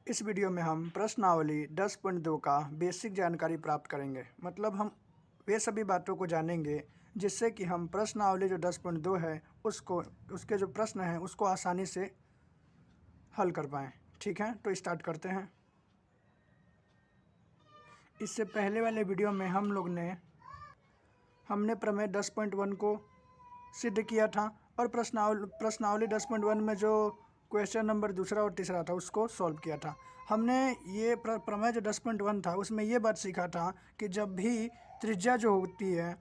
इस वीडियो में हम प्रश्नावली 10.2 का बेसिक जानकारी प्राप्त करेंगे। मतलब हम वे सभी बातों को जानेंगे जिससे कि हम प्रश्नावली जो 10.2 है उसको उसके जो प्रश्न हैं उसको आसानी से हल कर पाएँ। ठीक है, तो स्टार्ट करते हैं। इससे पहले वाले वीडियो में हमने प्रमेय 10.1 को सिद्ध किया था और प्रश्नावली 10.1 में जो क्वेश्चन नंबर दूसरा और तीसरा था उसको सॉल्व किया था। हमने ये प्रमेय जो 10.1 था उसमें ये बात सीखा था कि जब भी त्रिज्या जो होती है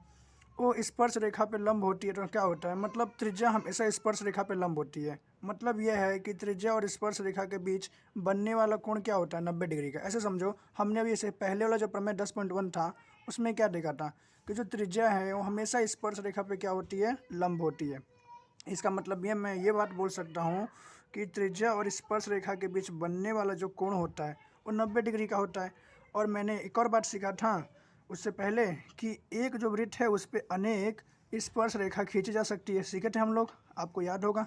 वो स्पर्श रेखा पे लंब होती है तो क्या होता है, मतलब त्रिज्या हमेशा स्पर्श रेखा पे लंब होती है। मतलब यह है कि त्रिज्या और स्पर्श रेखा के बीच बनने वाला कोण क्या होता है, 90 डिग्री का। ऐसे समझो, हमने अभी इसे पहले वाला जो प्रमेय 10.1 था उसमें क्या देखा था कि जो त्रिज्या है वो हमेशा स्पर्श रेखा पे क्या होती है, लंब होती है। इसका मतलब ये मैं ये बात बोल सकता हूँ कि त्रिज्या और स्पर्श रेखा के बीच बनने वाला जो कोण होता है वो 90 डिग्री का होता है। और मैंने एक और बात सीखा था उससे पहले कि एक जो वृत्त है उस पर अनेक स्पर्श रेखा खींची जा सकती है। सीखे थे हम लोग, आपको याद होगा।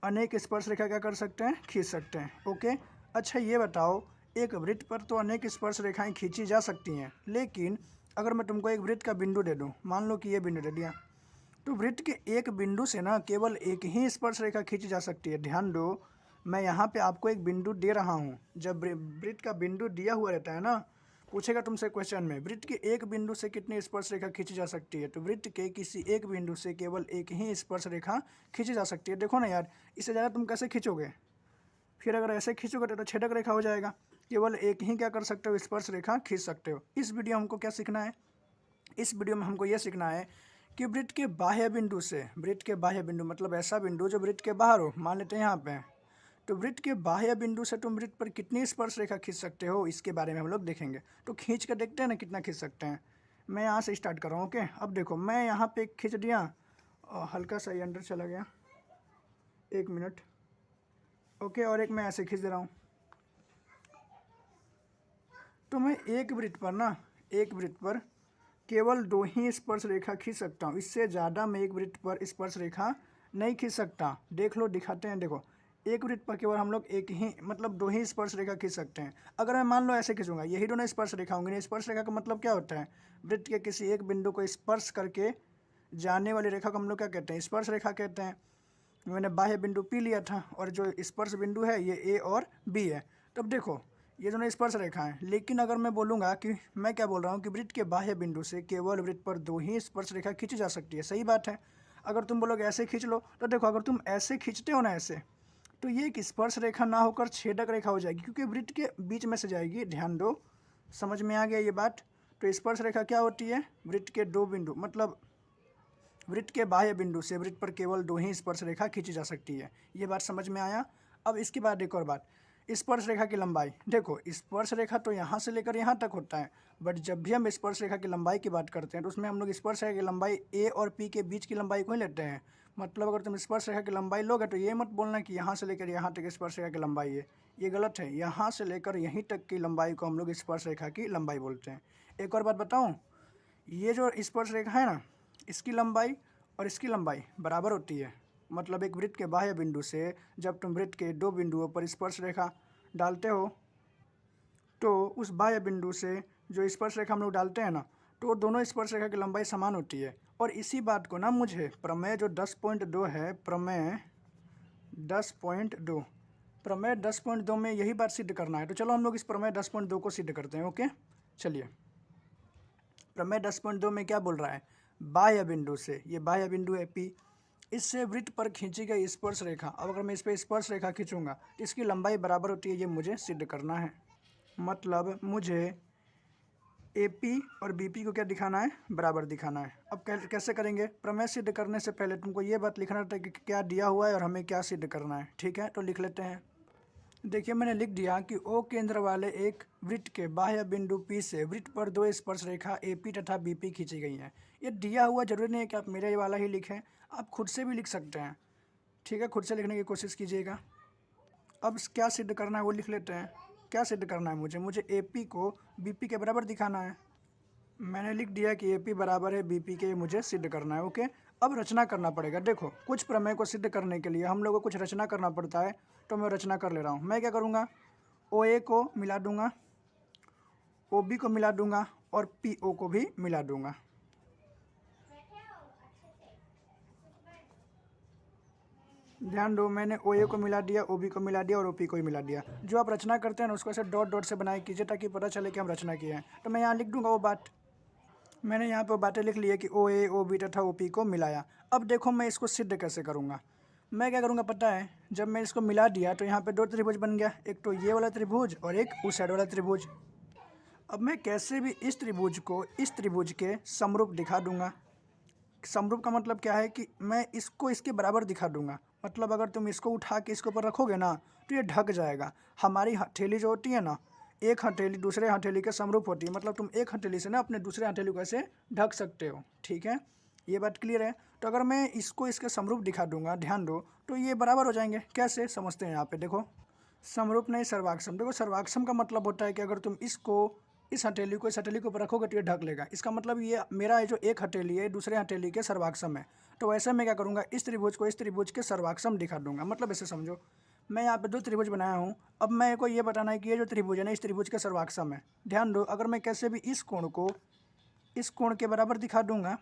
अनेक स्पर्श रेखा क्या कर सकते हैं, खींच सकते हैं। ओके, अच्छा ये बताओ, एक वृत्त पर तो अनेक स्पर्श रेखाएं खींची जा सकती हैं, लेकिन अगर मैं तुमको एक वृत्त का बिंदु दे दूँ, मान लो कि ये बिंदु दे दिया, तो वृत्त के एक बिंदु से ना केवल एक ही स्पर्श रेखा खींची जा सकती है। ध्यान दो, मैं यहाँ पे आपको एक बिंदु दे रहा हूँ। जब वृत्त का बिंदु दिया हुआ रहता है ना, पूछेगा तुमसे क्वेश्चन में वृत्त के एक बिंदु से कितनी स्पर्श रेखा खींची जा सकती है, तो वृत्त के किसी एक बिंदु से केवल एक ही स्पर्श रेखा खींची जा सकती है। देखो ना यार, इससे ज़्यादा तुम कैसे खींचोगे? फिर अगर ऐसे खींचोगे तो छेदक रेखा हो जाएगा। केवल एक ही क्या कर सकते हो, स्पर्श रेखा खींच सकते हो। इस वीडियो हमको क्या सीखना है, इस वीडियो में हमको यह सीखना है कि वृत्त के बाह्य बिंदु से, वृत्त के बाह्य बिंदु मतलब ऐसा बिंदु जो वृत्त के बाहर हो, मान लेते हैं यहाँ पे, तो वृत्त के बाह्य बिंदु से तुम वृत्त पर कितनी स्पर्श रेखा खींच सकते हो, इसके बारे में हम लोग देखेंगे। तो खींच कर देखते हैं ना कितना खींच सकते हैं। मैं यहाँ से स्टार्ट कर रहा हूँ। ओके, अब देखो मैं यहाँ पे खींच दिया और हल्का सा ये अंदर चला गया, 1 मिनट। ओके, और एक मैं ऐसे खींच दे रहा हूँ। तो मैं एक वृत्त पर केवल 2 ही स्पर्श रेखा खींच सकता हूँ। इससे ज़्यादा मैं एक वृत्त पर स्पर्श रेखा नहीं खींच सकता। देख लो, दिखाते हैं। देखो, एक वृत्त पर केवल हम लोग एक ही मतलब 2 ही स्पर्श रेखा खींच सकते हैं। अगर मैं मान लो ऐसे खींचूंगा, यही दोनों स्पर्श रेखा होंगी। नहीं, स्पर्श रेखा का मतलब क्या होता है, वृत्त के किसी एक बिंदु को स्पर्श करके जाने वाली रेखा को हम लोग क्या कहते हैं, स्पर्श रेखा कहते हैं। मैंने बाह्य बिंदु P लिया था और जो स्पर्श बिंदु है ये A और B है। तब देखो, ये दोनों स्पर्श रेखा हैं। लेकिन अगर मैं बोलूँगा कि मैं क्या बोल रहा हूँ कि वृत्त के बाह्य बिंदु से केवल वृत्त पर 2 ही स्पर्श रेखा खींची जा सकती है। सही बात है। अगर तुम बोलोगे ऐसे खींच लो, तो देखो अगर तुम ऐसे खींचते हो ना ऐसे, तो ये एक स्पर्श रेखा ना होकर छेदक रेखा हो जाएगी, क्योंकि वृत्त के बीच में से जाएगी। ध्यान दो, समझ में आ गया ये बात। तो स्पर्श रेखा क्या होती है, वृत्त के 2 बिंदु मतलब वृत्त के बाह्य बिंदु से वृत्त पर केवल 2 ही स्पर्श रेखा खींची जा सकती है। ये बात समझ में आया। अब इसके बाद एक और बात, स्पर्श रेखा की लंबाई। देखो, स्पर्श रेखा तो यहाँ से लेकर यहाँ तक होता है, बट जब भी हम स्पर्श रेखा की लंबाई की बात करते हैं तो उसमें हम लोग स्पर्श रेखा की लंबाई A और P के बीच की लंबाई को ही लेते हैं। मतलब अगर तुम स्पर्श रेखा की लंबाई लोगे तो ये मत बोलना कि यहाँ से लेकर यहाँ तक स्पर्श रेखा की लंबाई है, ये गलत है। यहाँ से लेकर यहीं तक की लंबाई को हम लोग स्पर्श रेखा की लंबाई बोलते हैं। एक और बात बताऊँ, ये जो स्पर्श रेखा है ना, इसकी लंबाई और इसकी लंबाई बराबर होती है। मतलब एक वृत्त के बाह्य बिंदु से जब तुम वृत्त के 2 बिंदुओं पर स्पर्श रेखा डालते हो, तो उस बाह्य बिंदु से जो स्पर्श रेखा हम लोग डालते हैं ना, तो दोनों स्पर्श रेखा की लंबाई समान होती है। और इसी बात को ना मुझे प्रमेय जो 10.2 है, प्रमेय 10.2 में यही बात सिद्ध करना है। तो चलो हम लोग इस प्रमेय 10.2 को सिद्ध करते हैं। ओके, चलिए। प्रमेय 10.2 में क्या बोल रहा है, बाह्य बिंदु से, ये बाह्य बिंदु है P, इससे वृत्त पर खींची गई स्पर्श रेखा, अब अगर मैं इस पर स्पर्श रेखा खींचूंगा तो इसकी लंबाई बराबर होती है। ये मुझे सिद्ध करना है। मतलब मुझे AP और BP को क्या दिखाना है, बराबर दिखाना है। अब कैसे करेंगे, प्रमेय सिद्ध करने से पहले तुमको ये बात लिखना था कि क्या दिया हुआ है और हमें क्या सिद्ध करना है। ठीक है, तो लिख लेते हैं। देखिए, मैंने लिख दिया कि O केंद्र वाले एक वृत्त के बाह्य बिंदु P से वृत्त पर 2 स्पर्श रेखा AP तथा BP खींची गई हैं। ये दिया हुआ जरूरी नहीं है कि आप मेरे वाला ही लिखें, आप खुद से भी लिख सकते हैं। ठीक है, खुद से लिखने की कोशिश कीजिएगा। अब क्या सिद्ध करना है वो लिख लेते हैं। क्या सिद्ध करना है, मुझे AP को BP के बराबर दिखाना है। मैंने लिख दिया कि AP बराबर है BP के, मुझे सिद्ध करना है। ओके, अब रचना करना पड़ेगा। देखो, कुछ प्रमेय को सिद्ध करने के लिए हम लोगों को कुछ रचना करना पड़ता है, तो मैं रचना कर ले रहा हूँ। मैं क्या करूँगा, ओ ए को मिला दूंगा, ओ बी को मिला दूंगा और पी ओ को भी मिला दूंगा। ध्यान दो, मैंने ओ ए को मिला दिया, ओ बी को मिला दिया और ओ पी को ही मिला दिया। जो आप रचना करते हैं ना उसको ऐसे डॉट डॉट से बनाए कीजिए ताकि पता चले कि हम रचना किए हैं। तो मैं यहाँ लिख दूंगा वो बात। मैंने यहाँ पर बातें लिख ली है कि ओ ए ओ बी तथा ओ पी को मिलाया। अब देखो मैं इसको सिद्ध कैसे करूँगा। मैं क्या करूँगा पता है, जब मैं इसको मिला दिया तो यहाँ पे दो त्रिभुज बन गया, एक तो ये वाला त्रिभुज और एक उस साइड वाला त्रिभुज। अब मैं कैसे भी इस त्रिभुज को इस त्रिभुज के समरूप दिखा दूंगा। समरूप का मतलब क्या है कि मैं इसको इसके बराबर दिखा दूंगा। मतलब अगर तुम इसको उठा के इसके ऊपर रखोगे ना तो ये ढक जाएगा। हमारी हथेली जो होती है ना, एक हथेली दूसरे हथेली के समरूप होती है। मतलब तुम एक हथेली से ना अपने दूसरे हथेली को ऐसे ढक सकते हो। ठीक है, ये बात क्लियर है। तो अगर मैं इसको इसके समरूप दिखा दूंगा, ध्यान दो, तो ये बराबर हो जाएंगे। कैसे समझते हैं यहाँ पे देखो। समरूप नहीं, सर्वाक्षम। देखो सर्वाक्षम का मतलब होता है कि अगर तुम इसको इस हथेली को इस हथेली के ऊपर रखोगे तो ये ढक लेगा। इसका मतलब ये मेरा जो एक हथेली है दूसरे हथेली के सर्वाक्षम है। तो वैसे मैं क्या करूँगा, इस त्रिभुज को इस त्रिभुज के सर्वाक्षम दिखा दूंगा। मतलब ऐसे समझो, मैं यहाँ पे दो त्रिभुज बनाया हूँ। अब मेरे को ये बताना है कि ये जो त्रिभुज है ना इस त्रिभुज के सर्वाक्षम है। ध्यान दो, अगर मैं कैसे भी इस कोण को इस कोण के बराबर दिखा दूंगा,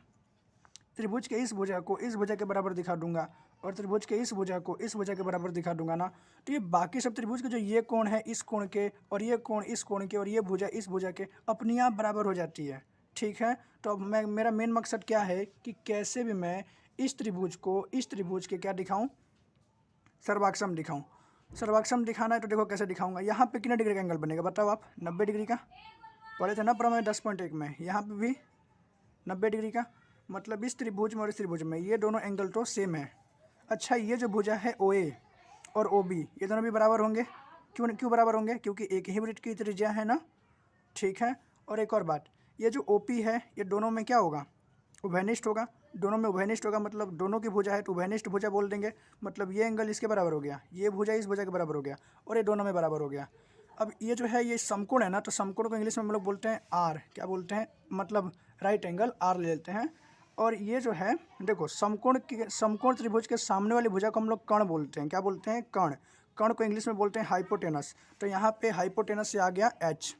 त्रिभुज के इस भुजा को इस भुजा के बराबर दिखा दूंगा और त्रिभुज के इस भुजा को इस भुजा के बराबर दिखा दूंगा ना, तो ये बाकी सब त्रिभुज के जो ये कोण है इस कोण के और ये कोण इस कोण के और ये भुजा इस भुजा के अपने आप बराबर हो जाती है। ठीक है, तो अब मेरा मेन मकसद क्या है कि कैसे भी मैं इस त्रिभुज को इस त्रिभुज के क्या दिखाऊँ, सर्वाक्षम दिखाऊँ। सर्वाक्षम दिखाना है तो देखो कैसे दिखाऊंगा। यहाँ पे कितने डिग्री का एंगल बनेगा बताओ आप, 90 डिग्री का। पढ़े थे ना प्रमेय 10.1 में, यहाँ पे भी 90 डिग्री का। मतलब इस त्रिभुज में और इस त्रिभुज में ये दोनों एंगल तो सेम है। अच्छा, ये जो भुजा है ओ ए और ओ बी ये दोनों भी बराबर होंगे। क्यों बराबर होंगे, क्योंकि एक ही वृत्त की त्रिज्या है ना। ठीक है, और एक और बात, ये जो ओ पी है ये दोनों में क्या होगा, उभयनिष्ठ होगा। दोनों में उभयनिष्ठ होगा मतलब दोनों की भुजा है तो उभयनिष्ठ भुजा बोल देंगे। मतलब ये एंगल इसके बराबर हो गया, ये भुजा इस भुजा के बराबर हो गया और ये दोनों में बराबर हो गया। अब ये जो है ये समकोण है ना, तो समकोण को इंग्लिश में हम लोग बोलते हैं आर। क्या बोलते हैं, मतलब राइट एंगल आर ले लेते हैं। और ये जो है देखो समकोण त्रिभुज के सामने वाली भुजा को हम लोग कर्ण बोलते हैं। क्या बोलते हैं, कर्ण। कर्ण को इंग्लिश में बोलते हैं हाइपोटेनस। तो यहाँ पे हाइपोटेनस से आ गया एच।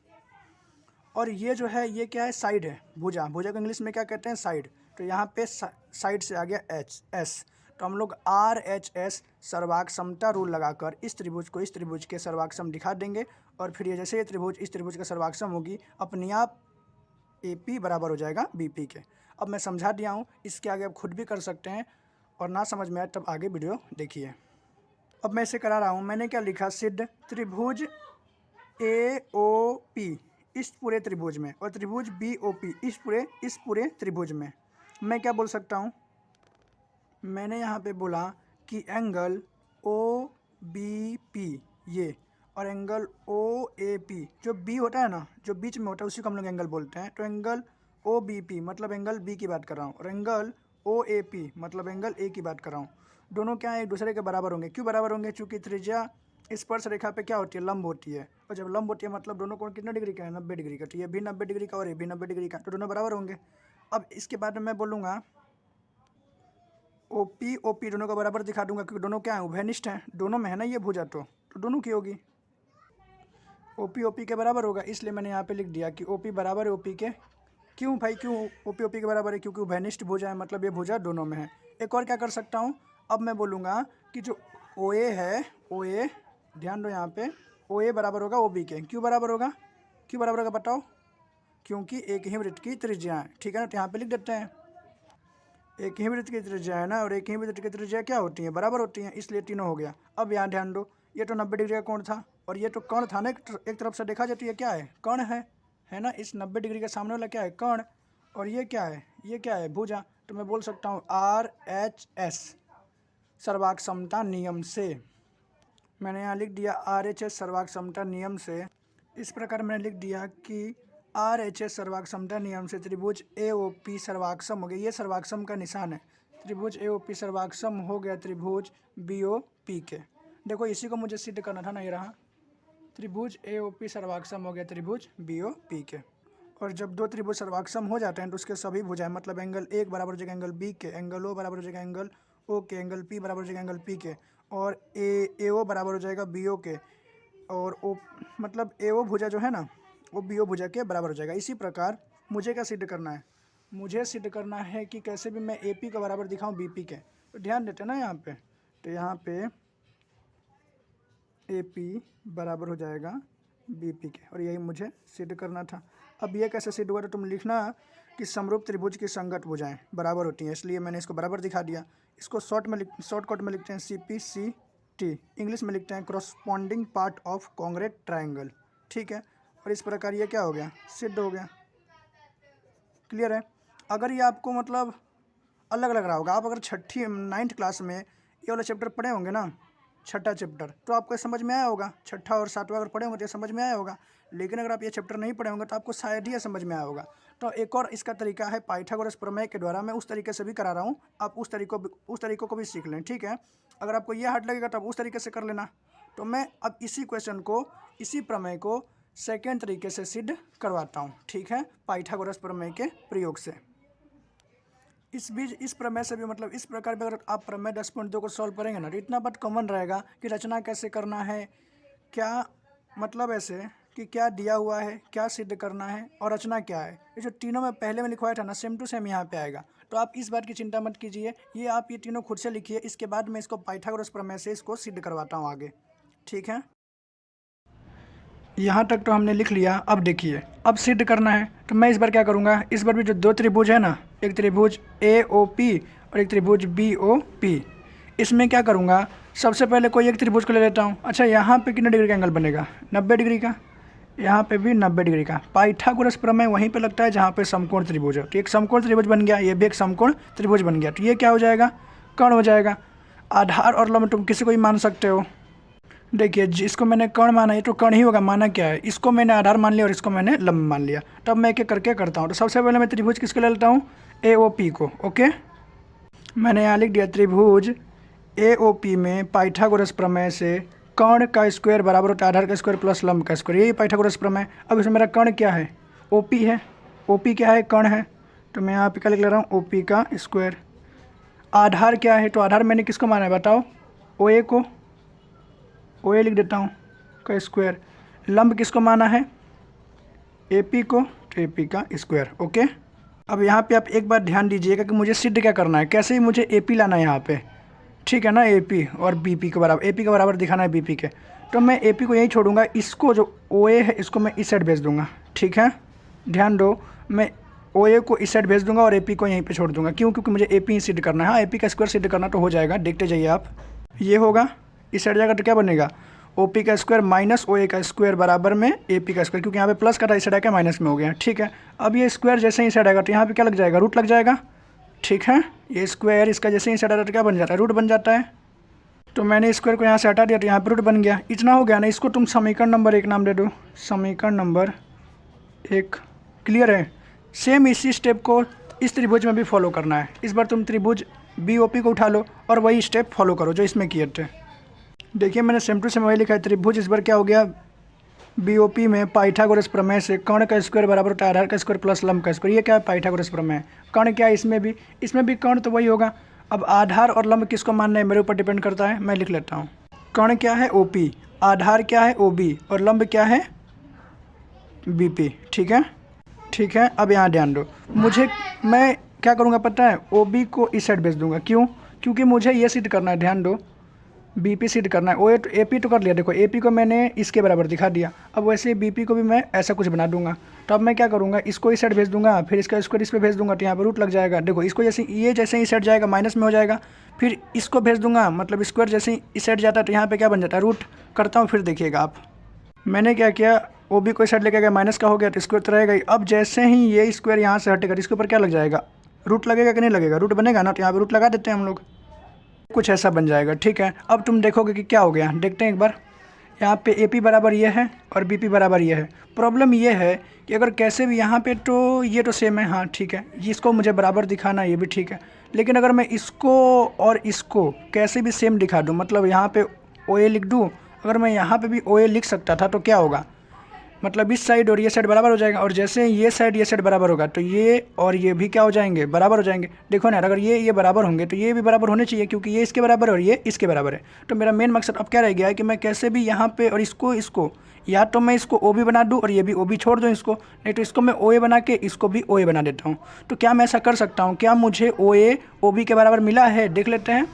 और ये जो है ये क्या है, साइड है। भुजा को इंग्लिश में क्या कहते हैं, साइड। तो यहाँ पे साइड से आ गया एच एस। तो हम लोग आर एच एस सर्वाक्षमता रूल लगाकर इस त्रिभुज को इस त्रिभुज के सर्वाक्षम दिखा देंगे। और फिर ये जैसे ये त्रिभुज इस त्रिभुज का सर्वाक्षम होगी अपने आप ए पी बराबर हो जाएगा बी पी के। अब मैं समझा दिया हूँ, इसके आगे आप खुद भी कर सकते हैं और ना समझ में आए तब आगे वीडियो देखिए। अब मैं इसे करा रहा हूँ। मैंने क्या लिखा, सिद्ध त्रिभुज ए ओ पी इस पूरे त्रिभुज में और त्रिभुज बी ओ पी इस पूरे त्रिभुज में मैं क्या बोल सकता हूँ। मैंने यहाँ पे बोला कि एंगल ओ बी पी ये और एंगल ओ ए पी, जो बी होता है ना जो बीच में होता है उसी को हम लोग एंगल बोलते हैं। तो एंगल ओ बी पी मतलब एंगल बी की बात कर रहा हूँ और एंगल ओ ए पी मतलब एंगल ए की बात कर रहा हूँ। दोनों क्या है, एक दूसरे के बराबर होंगे। क्यों बराबर होंगे, क्योंकि त्रिज्या स्पर्श रेखा पे क्या होती है, लंब होती है। और जब लंब होती है मतलब दोनों कोण कितने डिग्री का है, 90 डिग्री का। तो ये भी 90 डिग्री का और ये भी 90 डिग्री का, तो दोनों बराबर होंगे। अब इसके बाद मैं बोलूँगा ओ पी दोनों को बराबर दिखा दूंगा क्योंकि दोनों क्या है, उभयनिष्ठ हैं। दोनों में है ना ये भुजा, तो दोनों की होगी। ओ पी के बराबर होगा, इसलिए मैंने यहाँ पे लिख दिया कि ओ पी बराबर है ओ पी के। क्यों भाई, क्यों ओ पी के बराबर है, क्योंकि उभयनिष्ठ भुजा है मतलब ये भुजा दोनों में है। एक और क्या कर सकता हूँ, अब मैं बोलूँगा कि जो ओ ए है, ओ ए ध्यान दो यहाँ पे, ओ ए बराबर होगा ओ बी के। क्यों बराबर होगा, क्यों बराबर होगा बताओ, क्योंकि एक ही वृत्त की त्रिज्या है। ठीक है ना, तो यहाँ पे लिख देते हैं एक ही वृत्त की त्रिज्या है ना, और एक ही वृत्त की त्रिज्या क्या होती है, बराबर होती है, इसलिए तीनों हो गया। अब यहाँ ध्यान दो, ये तो 90 डिग्री का कोण था और ये तो कर्ण था ना, एक तरफ से देखा जाती है क्या है, कर्ण है ना। इस 90 डिग्री के सामने वाला क्या है, कर्ण। और ये क्या है, ये क्या है, भुजा। तो मैं बोल सकता हूँ आर एच एस सर्वाक्षमता नियम से। मैंने यहाँ लिख दिया आर एच एस सर्वाक्षमता नियम से। इस प्रकार मैंने लिख दिया कि आर एच एस सर्वाक्षमता नियम से त्रिभुज ए ओ पी सर्वाक्षम हो गया। ये सर्वाक्षम का निशान है। त्रिभुज ए ओ पी सर्वाक्षम हो गया त्रिभुज बी ओ पी के। देखो इसी को मुझे सिद्ध करना था ना, ये रहा त्रिभुज ए ओ पी सर्वाक्षम हो गया त्रिभुज बी ओ पी के। और जब दो त्रिभुज सर्वाक्षम हो जाते हैं तो उसके सभी भुजाएं मतलब एंगल एक बराबर हो जाएगा एंगल बी के, एंगल ओ बराबर हो जाएगा एंगल ओ के, एंगल पी बराबर हो जाएगा एंगल पी के, और ए ओ बराबर हो जाएगा बी ओ के। और ओ मतलब ए ओ भुजा जो है ना वो बी ओ भुजा के बराबर हो जाएगा। इसी प्रकार मुझे क्या सिद्ध करना है, मुझे सिद्ध करना है कि कैसे भी मैं ए पी का बराबर दिखाऊं बी पी के। तो ध्यान देते हैं ना यहाँ पे, तो यहाँ पे ए पी बराबर हो जाएगा बी पी के, और यही मुझे सिद्ध करना था। अब ये कैसे सिद्ध हुआ, तो तुम लिखना कि समरूप त्रिभुज की संगत भुजाएं बराबर होती हैं, इसलिए मैंने इसको बराबर दिखा दिया। इसको शॉर्टकट में लिखते हैं C P C T, English में लिखते हैं corresponding part of congruent triangle. ठीक है, और इस प्रकार ये क्या हो गया, सिद्ध हो गया। क्लियर है। अगर ये आपको मतलब अलग लग रहा होगा, आप अगर 9th क्लास में ये वाला चैप्टर पढ़े होंगे ना, छठा चैप्टर, तो आपको समझ में आया होगा। छठा और सातवां अगर पढ़े होंगे तो ये समझ में आया होगा। लेकिन अगर आप ये चैप्टर नहीं पढ़े होंगे तो आपको शायद ही ये समझ में आया होगा। तो एक और इसका तरीका है पाइथागोरस प्रमेय के द्वारा, मैं उस तरीके से भी करा रहा हूँ, आप उस तरीकों को भी सीख लें। ठीक है, अगर आपको ये हार्ड लगेगा तो आप उस तरीके से कर लेना। तो मैं अब इसी क्वेश्चन को, इसी प्रमेय को सेकेंड तरीके से सिद्ध करवाता हूँ। ठीक है, पाइथागोरस प्रमेय के प्रयोग से। इस प्रमेय से भी मतलब इस प्रकार भी अगर आप प्रमेय 10.2 को सॉल्व करेंगे ना, तो इतना बात कॉमन रहेगा कि रचना कैसे करना है, क्या मतलब ऐसे कि क्या दिया हुआ है, क्या सिद्ध करना है और रचना क्या है। ये जो तीनों में पहले में लिखवाया था ना, सेम टू सेम यहाँ पे आएगा। तो आप इस बात की चिंता मत कीजिए, ये आप ये तीनों खुद से लिखिए, इसके बाद मैं इसको पाइथागोरस प्रमेय से इसको सिद्ध करवाता हूँ आगे। ठीक है, यहाँ तक तो हमने लिख लिया। अब देखिए, अब सिद्ध करना है। तो मैं इस बार क्या करूँगा, इस बार भी जो दो त्रिभुज है ना, एक त्रिभुज ए ओ पी और एक त्रिभुज बी ओ पी, इसमें क्या करूँगा, सबसे पहले कोई एक त्रिभुज को ले लेता हूँ। अच्छा, यहाँ पे कितने डिग्री का एंगल बनेगा, 90 डिग्री का, यहाँ पे भी 90 डिग्री का। पाइथागोरस प्रमेय वहीं पे लगता है जहाँ पे समकोण त्रिभुज है। तो एक समकोण त्रिभुज बन गया, ये भी एक समकोण त्रिभुज बन गया। तो ये क्या हो जाएगा, कर्ण हो जाएगा। आधार और लंब तुम किसी को भी मान सकते हो। देखिए, जिसको मैंने कर्ण माना ये तो कर्ण ही होगा, माना क्या है, इसको मैंने आधार मान लिया और इसको मैंने लंब मान लिया। तब मैं एक एक करके करता हूँ। तो सबसे पहले मैं त्रिभुज किसको ले लेता हूँ, ए ओ पी को। ओके, मैंने यहाँ लिख दिया त्रिभुज ए ओ पी में पाइथागोरस प्रमेय से कर्ण का स्क्वायर बराबर होता है आधार का स्क्वायर प्लस लंब का स्क्वायर, यही पाइथागोरस प्रमेय। अब इसमें मेरा कर्ण क्या है, ओ पी है। ओ पी क्या है, कर्ण है। तो मैं यहाँ पे क्या लिख ले रहा हूँ, ओ पी का स्क्वायर। आधार क्या है, तो आधार मैंने किसको माना है बताओ, ओ ए को, ओ ए लिख देता हूँ का स्क्वायर। लंब किसको माना है, ए पी को, तो ए पी का स्क्वायर। ओके, अब यहाँ पे आप एक बात ध्यान दीजिएगा कि मुझे सिद्ध क्या करना है, कैसे ही मुझे ए पी लाना है यहाँ पे। ठीक है ना, ए पी और बी पी के बराबर, ए पी के बराबर दिखाना है बी पी के। तो मैं ए पी को यहीं छोड़ूंगा, इसको जो ओ ए है इसको मैं इस साइड भेज दूंगा। ठीक है, ध्यान दो, मैं ओ ए को इस साइड भेज दूंगा और ए पी को यहीं पे छोड़ दूंगा। क्यों, क्योंकि मुझे ए पी ही सिद्ध करना है। हाँ, ए पी का स्क्वायर सिद्ध करना तो हो जाएगा, देखते जाइए आप। ये होगा, इस साइड जाएगा तो क्या बनेगा, ओ पी का स्क्वायर माइनस ओ ए का स्क्वायर बराबर में ए पी का स्क्वायर, क्योंकि यहाँ पे प्लस का था, इस साइड आकर माइनस में हो गया। ठीक है, अब ये स्क्वायर जैसे ही साइड आएगा तो यहाँ पे क्या लग जाएगा, रूट लग जाएगा। ठीक है, ये स्क्वायर इसका जैसे ही साइड आता है तो क्या बन जाता है, रूट बन जाता है। तो मैंने स्क्वायर को यहाँ से हटा दिया तो यहाँ पर रूट बन गया। इतना हो गया ना, इसको तुम समीकरण नंबर 1 नाम दे दो, समीकरण नंबर 1। क्लियर है। सेम इसी स्टेप को इस त्रिभुज में भी फॉलो करना है। इस बार तुम त्रिभुज बी ओ पी को उठा लो और वही स्टेप फॉलो करो जो इसमें किए थे। देखिए, मैंने सेम टू सेम वही लिखा है। त्रिभुज इस बार क्या हो गया, बी ओ पी में पाइथागोरस प्रमेय से कर्ण का स्क्वायर बराबर होता है आधार का स्क्वायर प्लस लंब का स्क्वायर। ये क्या है, पाइथागोरस प्रमेय। कर्ण क्या है, इसमें भी कर्ण तो वही होगा। अब आधार और लंब किसको मानना है मेरे ऊपर डिपेंड करता है, मैं लिख लेता हूँ। कर्ण क्या है, ओ पी, आधार क्या है, ओ बी, और लंब क्या है, बी पी। ठीक है, ठीक है। अब यहाँ ध्यान दो, मैं क्या करूँगा पता है, ओ बी को इस साइड भेज दूंगा। क्यों, क्योंकि मुझे ये सिद्ध करना है, ध्यान दो, बी पी सिद्ध करना है। ओ ए पी तो कर लिया, देखो ए पी को मैंने इसके बराबर दिखा दिया। अब वैसे बी पी को भी मैं ऐसा कुछ बना दूंगा। तो अब मैं क्या करूँगा, इसको इस साइड भेज दूंगा, फिर इसका स्क्वायर इस पर भेज दूंगा, तो यहाँ पर रूट लग जाएगा। देखो, इसको जैसे ही साइड जाएगा माइनस में हो जाएगा, फिर इसको भेज दूंगा, मतलब स्क्वायर जैसे ही इस साइड जाता है तो यहाँ पर क्या बन जाता है, रूट करता हूँ। फिर देखिएगा आप, मैंने क्या किया, ओ बी को इस साइड लेके गया, माइनस का हो गया तो स्क्वायर तो रहेगा ही। अब जैसे ही ये स्क्वायर यहाँ से हटेगा, इसके ऊपर क्या लग जाएगा, रूट लगेगा कि नहीं लगेगा, रूट बनेगा ना, तो यहाँ पर रूट लगा देते हैं हम लोग, कुछ ऐसा बन जाएगा। ठीक है, अब तुम देखोगे कि क्या हो गया, देखते हैं एक बार। यहाँ पे ए पी बराबर ये है और बी पी बराबर ये है। प्रॉब्लम ये है कि अगर कैसे भी यहाँ पे, तो ये तो सेम है, हाँ ठीक है, इसको मुझे बराबर दिखाना है, ये भी ठीक है। लेकिन अगर मैं इसको और इसको कैसे भी सेम दिखा दूँ, मतलब यहाँ पे ओ ए लिख दूँ, अगर मैं यहाँ पे भी ओ ए लिख सकता था तो क्या होगा, मतलब इस साइड और ये साइड बराबर हो जाएगा, और जैसे ये साइड बराबर होगा तो ये और ये भी क्या हो जाएंगे, बराबर हो जाएंगे। देखो ना, अगर ये बराबर होंगे तो ये भी बराबर होने चाहिए, क्योंकि ये इसके बराबर है और ये इसके बराबर है। तो मेरा मेन मकसद अब क्या रह गया है कि मैं कैसे भी यहाँ पे और इसको या तो मैं इसको ओ बी बना दूँ और ये भी ओ बी छोड़ दूँ इसको, नहीं तो इसको मैं ओ ए बना के इसको भी ओ ए बना देता हूँ। तो क्या मैं ऐसा कर सकता हूँ, क्या मुझे ओ ए ओ बी के बराबर मिला है? देख लेते हैं।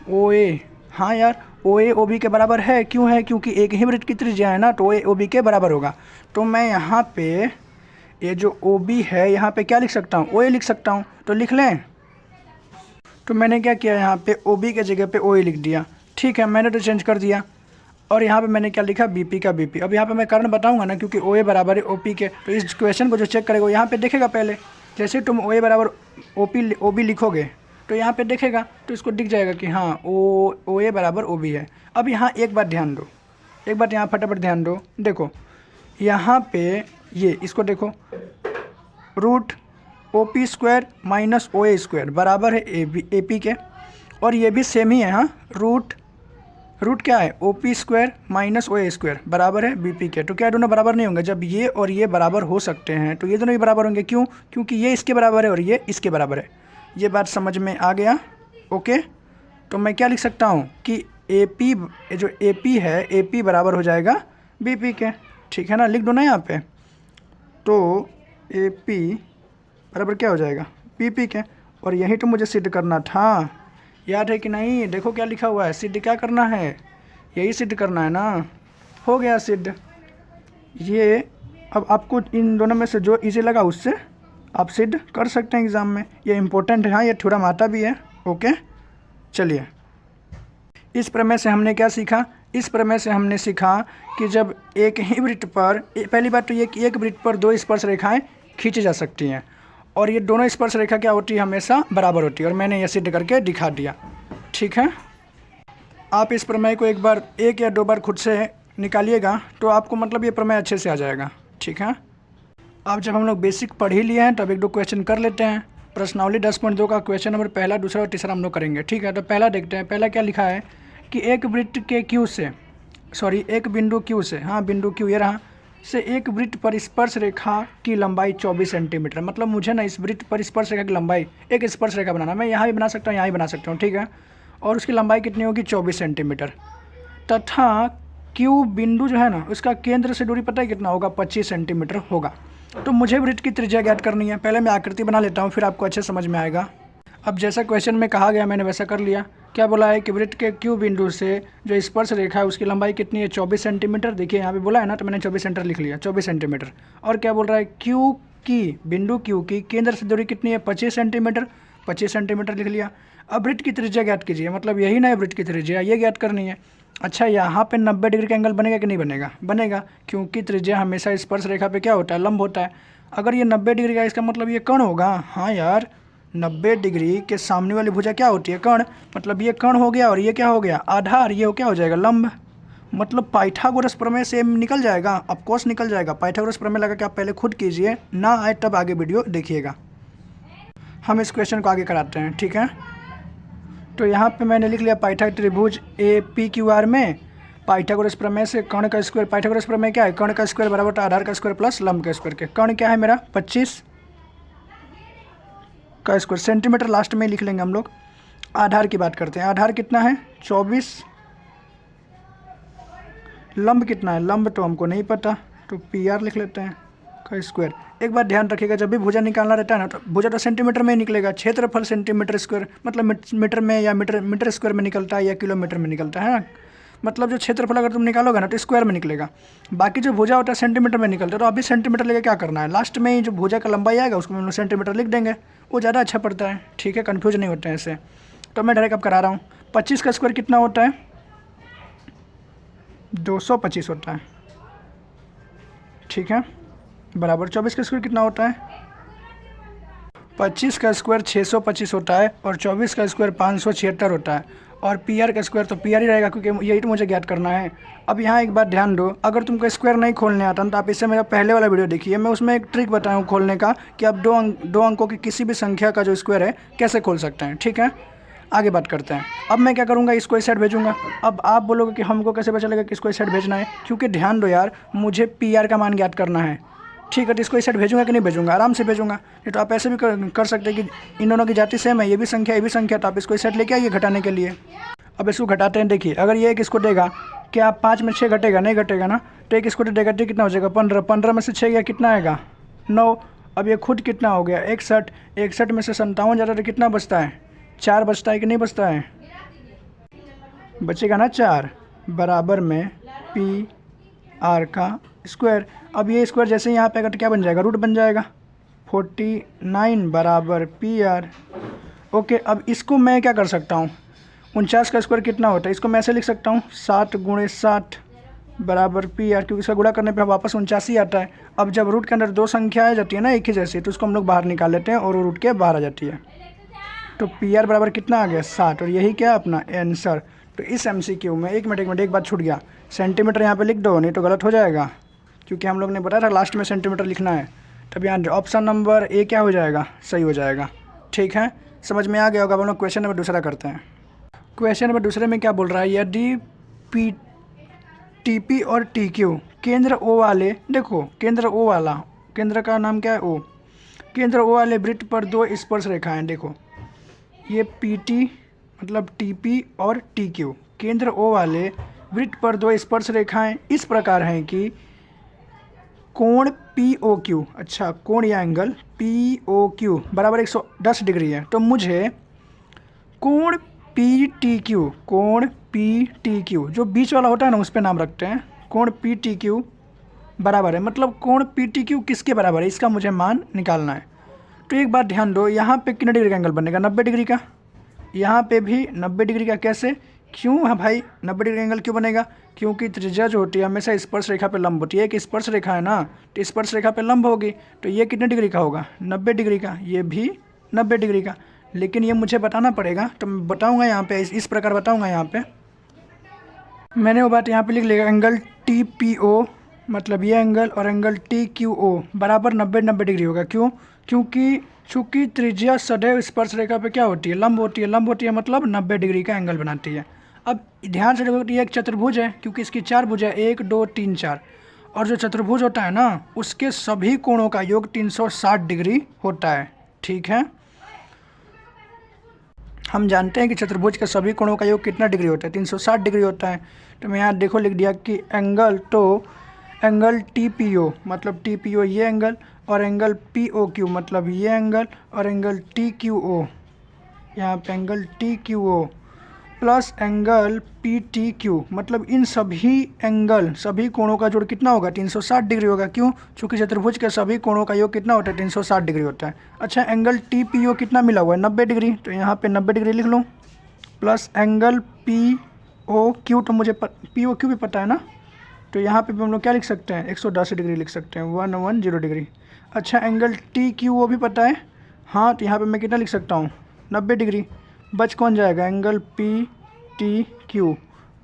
ओ ए, हाँ यार, ओ ए ओ बी के बराबर है। क्यों है? क्योंकि एक ही वृत्त की त्रिज्या है ना, तो ओ ए ओ बी के बराबर होगा। तो मैं यहाँ पे ये जो ओ बी है यहाँ पे क्या लिख सकता हूँ, ओ ए लिख सकता हूँ। तो लिख लें। तो मैंने क्या किया, यहाँ पे ओ बी के जगह पे ओ ए लिख दिया। ठीक है, मैंने तो चेंज कर दिया। और यहाँ पे मैंने क्या लिखा, बी पी का बी पी। अब यहाँ पे मैं कारण बताऊँगा ना, क्योंकि ओ ए बराबर है ओ पी के, तो इस क्वेश्चन को जो चेक करेगा यहाँ पे देखेगा पहले। जैसे तुम ओ ए बराबर ओ बी लिखोगे तो यहाँ पे देखेगा, तो इसको दिख जाएगा कि हाँ ओ ए बराबर ओ बी है। अब यहाँ एक बात ध्यान दो, एक बात यहाँ फटाफट ध्यान दो। देखो यहाँ पे ये इसको देखो, root O P square minus O A square बराबर है ए पी के, और ये भी सेम ही है। हाँ, रूट क्या है, ओ P square minus O A square बराबर है बी पी के। तो क्या दोनों बराबर नहीं होंगे? जब ये और ये बराबर हो सकते हैं तो ये दोनों भी बराबर होंगे। क्यों? क्योंकि ये इसके बराबर है और ये इसके बराबर है। ये बात समझ में आ गया? ओके। तो मैं क्या लिख सकता हूँ कि ए पी, जो ए पी है, ए पी बराबर हो जाएगा बी पी के। ठीक है ना, लिख दो ना यहाँ पे। तो ए पी बराबर क्या हो जाएगा, बी पी के। और यही तो मुझे सिद्ध करना था, याद है कि नहीं? देखो क्या लिखा हुआ है, सिद्ध क्या करना है, यही सिद्ध करना है ना। हो गया सिद्ध। ये अब आपको इन दोनों में से जो इजी लगा उससे आप सिद्ध कर सकते हैं एग्ज़ाम में। ये इंपॉर्टेंट है। हाँ, ये थ्योरम आता भी है। ओके, चलिए। इस प्रमेय से हमने क्या सीखा? इस प्रमेय से हमने सीखा कि जब एक ही वृत्त पर, पहली बात तो ये कि एक वृत्त पर दो स्पर्श रेखाएं खींची जा सकती हैं, और ये दोनों स्पर्श रेखा क्या होती है, हमेशा बराबर होती है। और मैंने यह सिद्ध करके दिखा दिया। ठीक है, आप इस प्रमेय को एक बार, एक या दो बार खुद से निकालिएगा तो आपको मतलब ये प्रमेय अच्छे से आ जाएगा। ठीक है, अब जब हम लोग बेसिक पढ़ ही लिए हैं तब एक दो क्वेश्चन कर लेते हैं। प्रश्नावली 10.2 का क्वेश्चन नंबर पहला, दूसरा और तीसरा हम लोग करेंगे। ठीक है, तो पहला देखते हैं। पहला क्या लिखा है कि एक वृत्त के क्यू से, एक बिंदु क्यू से, हाँ बिंदु क्यू ये रहा, से एक वृत्त पर स्पर्श रेखा की लंबाई 24 सेंटीमीटर। मतलब मुझे ना इस वृत्त पर स्पर्श रेखा की लंबाई, एक स्पर्श रेखा बनाना, मैं यहाँ भी बना सकता हूँ, यहाँ भी बना सकता हूँ। ठीक है, और उसकी लंबाई कितनी होगी, 24 सेंटीमीटर। तथा क्यू बिंदु जो है ना, उसका केंद्र से दूरी पता है कितना होगा, 25 सेंटीमीटर होगा। तो मुझे वृत्त की त्रिज्या ज्ञात करनी है। पहले मैं आकृति बना लेता हूँ, फिर आपको अच्छे समझ में आएगा। अब जैसा क्वेश्चन में कहा गया मैंने वैसा कर लिया। क्या बोला है कि वृत्त के क्यू बिंदु से जो स्पर्श रेखा है उसकी लंबाई कितनी है, 24 सेंटीमीटर। देखिए यहाँ पे बोला है ना, तो मैंने 24 सेंटीमीटर लिख लिया, 24 सेंटीमीटर। और क्या बोल रहा है, क्यू की, बिंदु क्यू की केंद्र से दूरी कितनी है, 25 सेंटीमीटर, 25 सेंटीमीटर लिख लिया। अब वृत्त की त्रिज्या ज्ञात कीजिए, मतलब यही ना है वृत्त की त्रिज्या, ये ज्ञात करनी है। अच्छा, यहाँ पे 90 डिग्री का एंगल बनेगा कि नहीं बनेगा? बनेगा, क्योंकि त्रिज्या हमेशा स्पर्श रेखा पे क्या होता है, लंब होता है। अगर ये 90 डिग्री का, इसका मतलब ये कर्ण होगा। हाँ यार, 90 डिग्री के सामने वाली भुजा क्या होती है, कर्ण। मतलब ये कर्ण हो गया और ये क्या हो गया, आधार। ये क्या हो जाएगा, लंब। मतलब पाइथागोरस प्रमेय से निकल जाएगा, ऑफकोर्स निकल जाएगा। पाइथागोरस प्रमेय लगा कि आप पहले खुद कीजिए, ना आए तब आगे वीडियो देखिएगा। हम इस क्वेश्चन को आगे कराते हैं। ठीक है, तो यहाँ पे मैंने लिख लिया पाइथागोरस त्रिभुज ए पी क्यू आर में पाइथागोरस प्रमेय से कर्ण का स्क्वायर। पाइथागोरस प्रमेय क्या है, कर्ण का स्क्वायर बराबर होता है आधार का स्क्वायर प्लस लंब का स्क्वायर के। कर्ण क्या है मेरा, 25 का स्क्वायर, सेंटीमीटर लास्ट में लिख लेंगे हम लोग। आधार की बात करते हैं, आधार कितना है, 24। लंब कितना है, लंब तो हमको नहीं पता, तो पी आर लिख लेते हैं का स्क्वायर। एक बात ध्यान रखिएगा, जब भी भुजा निकालना रहता है ना, तो भुजा तो सेंटीमीटर में ही निकलेगा। क्षेत्रफल सेंटीमीटर स्क्वायर, मतलब मीटर में या मीटर स्क्वायर में निकलता है या किलोमीटर में निकलता है ना। मतलब जो क्षेत्रफल अगर तुम निकालोगे ना तो स्क्वायर में निकलेगा। बाकी जो भुजा होता है सेंटीमीटर में निकलता है। तो अभी सेंटीमीटर लेके क्या करना है, लास्ट में ही जो भुजा का लंबाई आएगा उसको हम लोग सेंटीमीटर लिख देंगे, वो ज़्यादा अच्छा पड़ता है। ठीक है, कन्फ्यूज नहीं होते हैं इससे। तो मैं डायरेक्ट अब करा रहा हूँ। 25 का स्क्वायर कितना होता है, 225 होता है। ठीक है, बराबर 24 का स्क्वायर कितना होता है, 25 का स्क्वायर 625 होता है, और 24 का स्क्वायर 576 होता है। और पी आर का स्क्वायर तो पी आर ही रहेगा, क्योंकि यही तो मुझे ज्ञात करना है। अब यहाँ एक बात ध्यान दो, अगर तुमको स्क्वायर नहीं खोलने आता तो आप इससे मेरा पहले वाला वीडियो देखिए, मैं उसमें एक ट्रिक बताया हूँ खोलने का, कि आप दो अंकों की किसी भी संख्या का जो स्क्वायर है कैसे खोल सकते हैं। ठीक है, आगे बात करते हैं। अब मैं क्या करूँगा, इसको इस साइड भेजूँगा। अब आप बोलोगे कि हमको कैसे पता चलेगा कि इसको इस साइड भेजना है, क्योंकि ध्यान दो यार, मुझे PR का मान ज्ञात करना है। ठीक है, तो इसको इस साइड भेजूँगा कि नहीं भेजूँगा, आराम से भेजूँगा। नहीं तो आप ऐसे भी कर सकते हैं कि इन दोनों की जाति सेम है, ये भी संख्या ये भी संख्या, तो आप इसको इस साइड लेके आइए घटाने के लिए। अब इसको घटाते हैं। देखिए, अगर ये एक इसको देगा, क्या 5 में 6 घटेगा? नहीं घटेगा ना। तो एक इसको देगा, तो कितना हो जाएगा? 15। 15 में से 6 गया, कितना आएगा? 9। अब ये खुद कितना हो गया? 61। 61 में से 57 जाता है तो कितना बचता है? 4 बचता है कि नहीं बचता है? बचेगा ना 4, बराबर में PR का स्क्वायर। अब ये स्क्वायर जैसे ही यहाँ पे आएगा तो क्या बन जाएगा? रूट बन जाएगा। 49 बराबर PR। ओके, अब इसको मैं क्या कर सकता हूँ? 49 का स्क्वायर कितना होता है? इसको मैं ऐसे लिख सकता हूँ, 7 × 7 बराबर PR, क्योंकि इसका गुणा करने पे वापस 49 ही आता है। अब जब रूट के अंदर दो संख्या आ जाती है ना एक ही जैसी, तो उसको हम लोग बाहर निकाल लेते हैं और वो रूट के बाहर आ जाती है। तो PR बराबर कितना आ गया? 60। और यही क्या अपना आंसर। तो इस MCQ में एक मिनट एक बात छूट गया, सेंटीमीटर यहाँ पे लिख दो, नहीं तो गलत हो जाएगा, क्योंकि हम लोग ने बताया था लास्ट में सेंटीमीटर लिखना है। तब यहाँ ऑप्शन नंबर A क्या हो जाएगा? सही हो जाएगा। ठीक है, समझ में आ गया होगा। अब हम लोग क्वेश्चन नंबर दूसरा करते हैं। क्वेश्चन नंबर दूसरे में क्या बोल रहा है? यदि TP और TQ केंद्र O वाले, देखो केंद्र O वाला, केंद्र का नाम क्या है? O। केंद्र O वाले वृत्त पर दो स्पर्श रेखाएं, देखो ये PT मतलब TP और TQ, केंद्र O वाले वृत्त पर दो स्पर्श रेखाएं इस प्रकार हैं कि कोण POQ, अच्छा कोण या एंगल POQ बराबर 110 डिग्री है। तो मुझे कोण PTQ, कोण PTQ जो बीच वाला होता है ना, उस पर नाम रखते हैं, कोण PTQ बराबर है, मतलब कोण PTQ किसके बराबर है, इसका मुझे मान निकालना है। तो एक बात ध्यान दो, यहाँ पे कितने डिग्री का एंगल बनेगा? 90 डिग्री का। यहाँ पे भी 90 डिग्री का। कैसे? क्यों है भाई 90 डिग्री एंगल क्यों बनेगा? क्योंकि त्रिज्या जो होती है हमेशा स्पर्श रेखा पे लंब होती है। एक स्पर्श रेखा है ना, तो स्पर्श रेखा पे लंब होगी, तो ये कितने डिग्री का होगा? 90 डिग्री का। ये भी 90 डिग्री का। लेकिन ये मुझे बताना पड़ेगा, तो मैं बताऊँगा यहाँ पे, इस प्रकार बताऊँगा। यहाँ पे मैंने वो बात यहाँ पे लिख लिया, एंगल TPO मतलब ये एंगल और एंगल TQO बराबर 90 डिग्री होगा। क्यों? क्योंकि चूँकि त्रिज्या सदैव स्पर्श रेखा पे क्या होती है? लंब होती है। लंब होती है मतलब 90 डिग्री का एंगल बनाती है। अब ध्यान से देखो, ये एक चतुर्भुज है, क्योंकि इसकी 4 भुज है, 1 2 3 4, और जो चतुर्भुज होता है ना, उसके सभी कोणों का योग 360 डिग्री होता है। ठीक है, हम जानते हैं कि चतुर्भुज के सभी कोणों का योग कितना डिग्री होता है? 360 डिग्री होता है। तो मैं यहाँ देखो लिख दिया कि एंगल, तो एंगल TPO मतलब TPO ये एंगल, और एंगल POQ मतलब ये एंगल, और एंगल TQO यहाँ पे angle TQO plus angle PTQ मतलब इन सभी एंगल, सभी कोणों का जोड़ कितना होगा? 360 डिग्री होगा। क्यों? चूँकि चतुर्भुज के सभी कोणों का योग कितना होता है? 360 डिग्री होता है। अच्छा, एंगल TPO कितना मिला हुआ है? 90 डिग्री। तो यहाँ पे 90 डिग्री लिख लूँ, प्लस एंगल POQ, तो मुझे POQ भी पता है ना, तो यहाँ पे भी हम लोग क्या लिख सकते हैं? 110 डिग्री लिख सकते हैं, 110 डिग्री। अच्छा, एंगल TQO भी पता है, हाँ, तो यहाँ पे मैं कितना लिख सकता हूँ? 90 डिग्री। बच कौन जाएगा? एंगल PTQ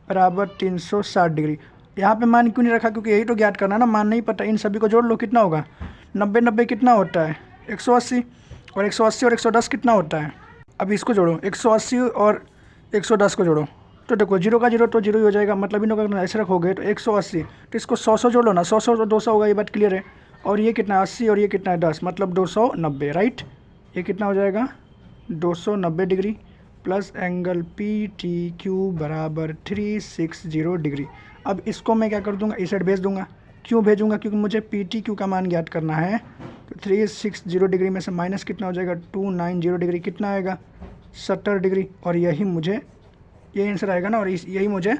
बराबर 360 डिग्री। यहाँ पे मान क्यों नहीं रखा? क्योंकि यही तो ज्ञात करना है ना, मान नहीं पता। इन सभी को जोड़ लो, कितना होगा? 90 90 कितना होता है? 180, और 180 और 110 कितना होता है? अब इसको जोड़ो, 180 और 110 को जोड़ो, तो देखो 0 का 0 तो 0 ही हो जाएगा, मतलब इन लोगों का ऐसे रखोगे तो 180, तो इसको 100 जोड़ लो ना, 100 तो 200 होगा, ये बात क्लियर है। और ये कितना 80 और ये कितना है 10, मतलब 290, राइट। ये कितना हो जाएगा? 290 डिग्री प्लस एंगल PTQ बराबर 360 डिग्री। अब इसको मैं क्या कर दूंगा? इस साइड भेज दूंगा। क्यों भेजूंगा? क्योंकि मुझे PTQ का मान ज्ञात करना है। तो 360 डिग्री में से माइनस कितना हो जाएगा? 290 डिग्री, कितना आएगा? 70 डिग्री। और यही मुझे, यही आंसर आएगा ना, और यही मुझे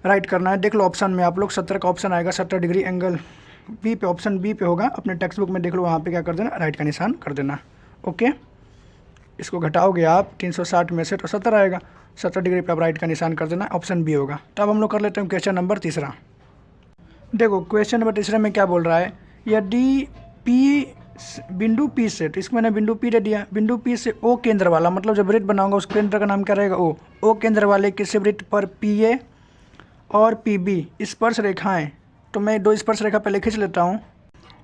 राइट करना है। देख लो ऑप्शन में आप लोग 70 का ऑप्शन आएगा, 70 डिग्री एंगल B पे, ऑप्शन B पे होगा। अपने टेक्स्ट बुक में देख लो, वहाँ पे क्या कर देना? राइट का निशान कर देना। ओके, इसको घटाओगे आप 360 में से तो 70 आएगा, 70 डिग्री पे आप राइट का निशान कर देना, ऑप्शन B होगा। तो अब हम लोग कर लेते हैं क्वेश्चन नंबर तीसरा। देखो क्वेश्चन नंबर तीसरे में क्या बोल रहा है? यदि बिंदु P से, तो इसको मैंने बिंदु P दे दिया, बिंदु P से O केंद्र वाला, मतलब जब वृत्त बनाऊंगा उस केंद्र का नाम क्या रहेगा? O केंद्र वाले किसी वृत्त पर PA और PB स्पर्श रेखाएं, तो मैं दो स्पर्श रेखा पहले खींच लेता हूँ।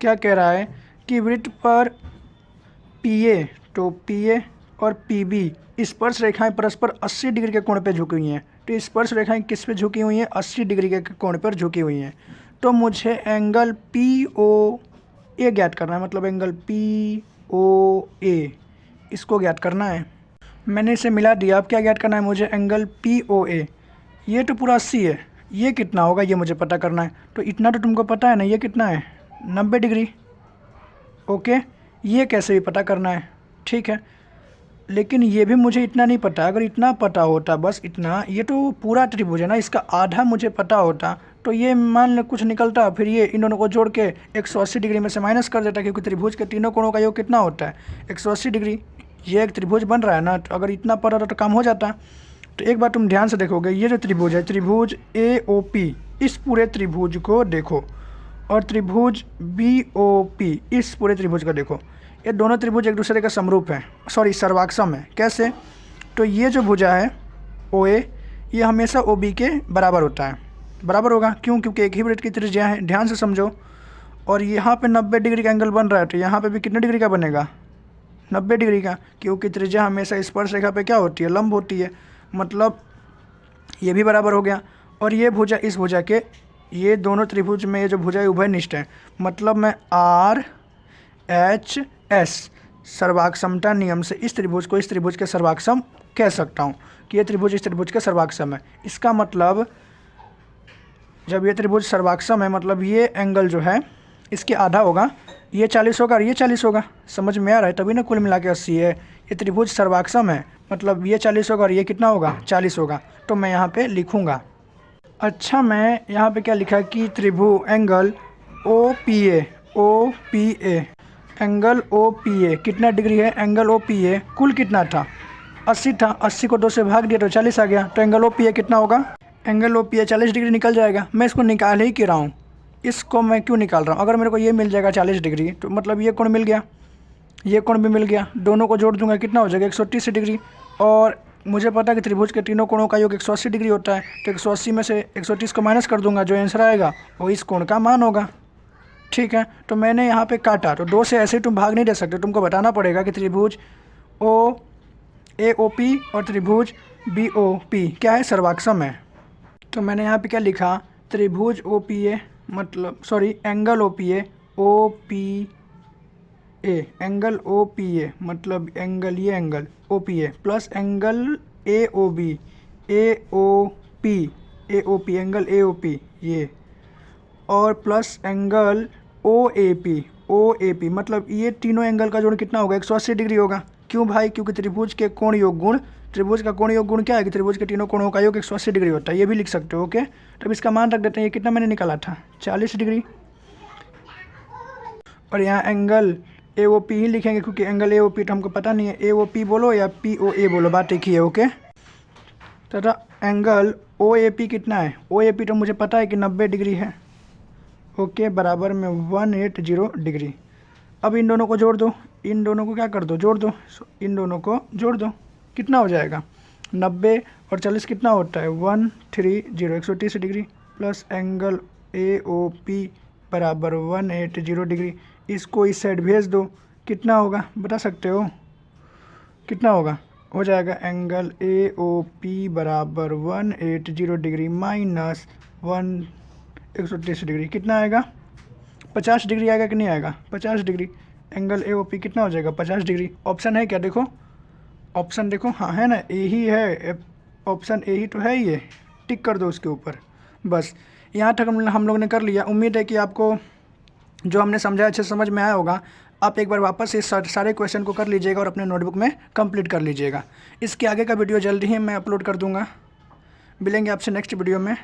क्या कह रहा है कि वृत्त पर PA, तो PA और PB स्पर्श रेखाएं परस्पर 80 डिग्री के कोण पे झुकी हुई हैं। तो स्पर्श रेखाएं किस पे झुकी हुई हैं? 80 डिग्री के कोण पर झुकी हुई हैं। तो मुझे एंगल POA ज्ञात करना है, मतलब एंगल POA इसको ज्ञात करना है। मैंने इसे मिला दिया। अब क्या ज्ञात करना है मुझे? Angle POA। ये तो पूरा 80 है, ये कितना होगा ये मुझे पता करना है। तो इतना तो तुमको पता है ना, ये कितना है? 90 डिग्री। ओके, ये कैसे भी पता करना है, ठीक है। लेकिन ये भी मुझे इतना नहीं पता। अगर इतना पता होता, बस इतना, ये तो पूरा त्रिभुज है ना, इसका आधा मुझे पता होता तो ये मान लो कुछ निकलता, फिर ये इन दोनों को जोड़ के 180 डिग्री में से माइनस कर देता, क्योंकि त्रिभुज के तीनों कोणों का योग कितना होता है? 180 डिग्री। ये एक त्रिभुज बन रहा है ना, तो अगर इतना पता तो काम हो जाता। तो एक बार तुम ध्यान से देखोगे, ये जो त्रिभुज है, त्रिभुज AOP, इस पूरे त्रिभुज को देखो, और त्रिभुज BOP इस पूरे त्रिभुज को देखो। ये दोनों त्रिभुज एक दूसरे का समरूप है, सॉरी सर्वाक्षम है। कैसे? तो ये जो भुजा है OA, ये हमेशा OB के बराबर होता है। बराबर होगा क्यों? क्योंकि एक ही वृत्त की त्रिज्या है। ध्यान से समझो। और यहाँ पे 90 डिग्री का एंगल बन रहा है, तो यहाँ पे भी कितने डिग्री का बनेगा? 90 डिग्री का, क्योंकि त्रिज्या हमेशा स्पर्श रेखा पे क्या होती है? लंब होती है। मतलब ये भी बराबर हो गया। और ये भुजा इस भुजा के, ये दोनों त्रिभुज में ये जो भुजा है उभयनिष्ठ है। मतलब मैं RHS सर्वाक्षमता नियम से इस त्रिभुज को इस त्रिभुज के सर्वाक्षम कह सकता हूँ कि ये त्रिभुज इस त्रिभुज के सर्वाक्षम है। इसका मतलब जब ये त्रिभुज सर्वाक्षम है, मतलब ये एंगल जो है इसके आधा होगा, ये 40 होगा और ये 40 होगा। समझ में आ रहा है? तभी ना कुल मिला के 80 है। ये त्रिभुज सर्वाक्षम है, मतलब ये 40 होगा और ये कितना होगा? 40 होगा। तो मैं यहाँ पे लिखूँगा। अच्छा, मैं यहाँ पे क्या लिखा कि त्रिभुज एंगल OPA एंगल OPA कितना डिग्री है? एंगल OPA कुल कितना था? 80 था। 80 को 2 से भाग दिया तो 40 आ गया। तो एंगल OPA कितना होगा? एंगल OPA 40 डिग्री निकल जाएगा। मैं इसको निकाल ही क्यों रहा हूँ? इसको मैं क्यों निकाल रहा हूँ? अगर मेरे को ये मिल जाएगा 40 डिग्री, तो मतलब ये कोण मिल गया, ये कोण भी मिल गया। दोनों को जोड़ दूंगा, कितना हो जाएगा? 130 डिग्री। और मुझे पता है कि त्रिभुज के तीनों कोणों का योग 180 डिग्री होता है। तो 180 में से 130 को माइनस कर दूंगा, जो आंसर आएगा वो इस कोण का मान होगा। ठीक है, तो मैंने यहाँ पे काटा। तो 2 से ऐसे ही तुम भाग नहीं दे सकते, तुमको बताना पड़ेगा कि त्रिभुज AOP और त्रिभुज BOP क्या है? सर्वाक्षम है। तो मैंने यहाँ पे क्या लिखा? त्रिभुज OPA मतलब sorry angle OPA angle OPA मतलब एंगल, ये angle OPA plus angle AOP angle AOP ये, और प्लस एंगल OAP मतलब ये तीनों एंगल का जोड़ कितना होगा? 180 डिग्री होगा। क्यों भाई? क्योंकि त्रिभुज के कोण योग गुण, त्रिभुज का कोण योग गुण क्या है कि त्रिभुज के तीनों कोणों का योग 180 डिग्री होता है। ये भी लिख सकते हो। ओके, तब इसका मान रख देते हैं। ये कितना मैंने निकाला था? 40 डिग्री। और यहाँ एंगल AOP ही लिखेंगे, क्योंकि एंगल AOP तो हमको पता नहीं है। AOP बोलो या POA बोलो, बात एक ही है। ओके, तथा एंगल OAP कितना है? OAP तो मुझे पता है कि 90 डिग्री है। ओके, बराबर में 180 डिग्री। अब इन दोनों को जोड़ दो, इन दोनों को क्या कर दो? जोड़ दो। इन दोनों को जोड़ दो, कितना हो जाएगा? 90 और 40 कितना होता है? 130 130 डिग्री प्लस एंगल AOP बराबर 180 डिग्री। इसको इस साइड भेज दो, कितना होगा बता सकते हो? कितना होगा? हो जाएगा एंगल AOP बराबर 180 डिग्री माइनस 130 डिग्री। कितना आएगा? 50 डिग्री आएगा कि नहीं आएगा? 50 डिग्री। एंगल AOP कितना हो जाएगा? 50 डिग्री। ऑप्शन है क्या? देखो ऑप्शन देखो, हाँ है ना, ए ही है ऑप्शन, ए ही तो है। ये टिक कर दो उसके ऊपर। बस यहाँ तक हम लोग ने कर लिया। उम्मीद है कि आपको जो हमने समझाया अच्छे समझ में आया होगा। आप एक बार वापस इस सारे क्वेश्चन को कर लीजिएगा और अपने नोटबुक में कंप्लीट कर लीजिएगा। इसके आगे का वीडियो जल्दी ही मैं अपलोड कर दूँगा। मिलेंगे आपसे नेक्स्ट वीडियो में।